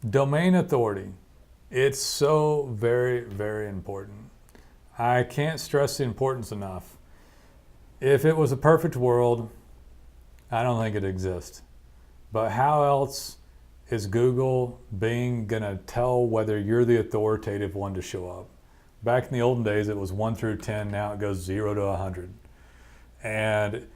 Domain authority. It's so very, very important. I can't stress the importance enough. If it was a perfect world, I don't think it exists. But how else is Google, Bing going to tell whether you're the authoritative one to show up? Back in the olden days, it was 1 through 10. Now it goes 0 to 100. And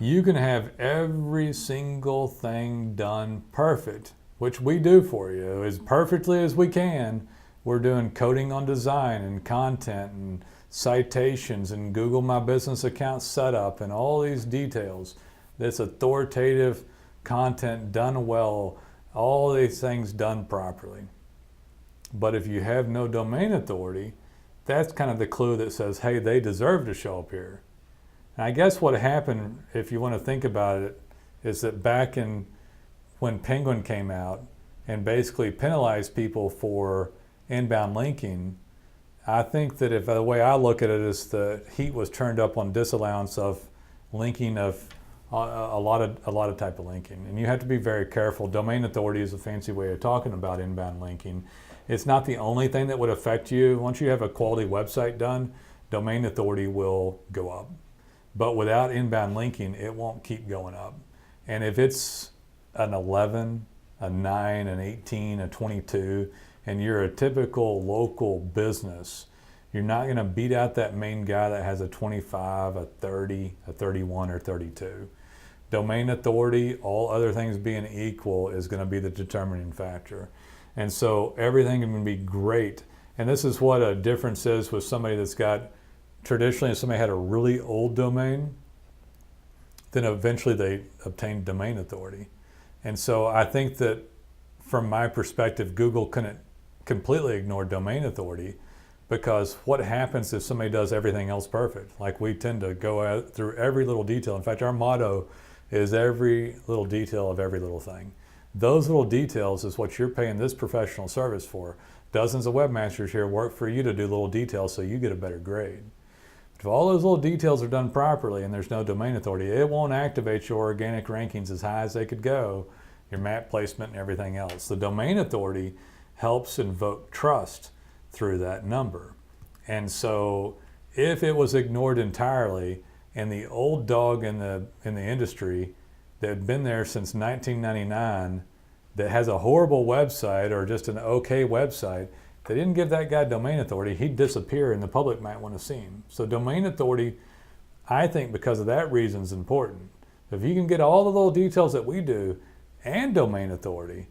you can have every single thing done perfect, which we do for you as perfectly as we can. We're doing coding on design and content and citations and Google My Business account setup and all these details. This authoritative content done well, all these things done properly. But if you have no domain authority, that's kind of the clue that says, hey, they deserve to show up here. And I guess what happened, if you want to think about it, is that back in when Penguin came out and basically penalized people for inbound linking, I think that if the way I look at it is the heat was turned up on disallowance of linking of a lot of type of linking, and you have to be very careful. Domain authority is a fancy way of talking about inbound linking. It's not the only thing that would affect you. Once you have a quality website done, domain authority will go up. But without inbound linking, it won't keep going up. And if it's an 11, a 9, an 18, a 22, and you're a typical local business, you're not going to beat out that main guy that has a 25, a 30, a 31, or 32. Domain authority, all other things being equal, is going to be the determining factor. And so everything can be great. And this is what a difference is with somebody that's got, traditionally, if somebody had a really old domain, then eventually they obtained domain authority. And so I think that from my perspective, Google couldn't completely ignore domain authority, because what happens if somebody does everything else perfect? Like, we tend to go out through every little detail. In fact, our motto is every little detail of every little thing. Those little details is what you're paying this professional service for. Dozens of webmasters here work for you to do little details so you get a better grade. If all those little details are done properly and there's no domain authority, it won't activate your organic rankings as high as they could go, your map placement and everything else. The domain authority helps invoke trust through that number. And so if it was ignored entirely, and the old dog in the industry that had been there since 1999 that has a horrible website or just an okay website, they didn't give that guy domain authority, he'd disappear and the public might want to see him. So domain authority, I think, because of that reason, is important. If you can get all the little details that we do and domain authority,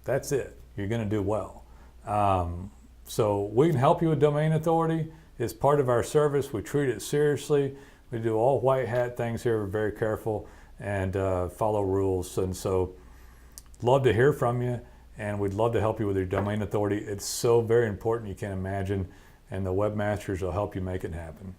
that's it. You're going to do well. So we can help you with domain authority. It's part of our service. We treat it seriously. We do all white hat things here. We're very careful and follow rules. And so love to hear from you, and we'd love to help you with your domain authority. It's so very important, you can't imagine, and the webmasters will help you make it happen.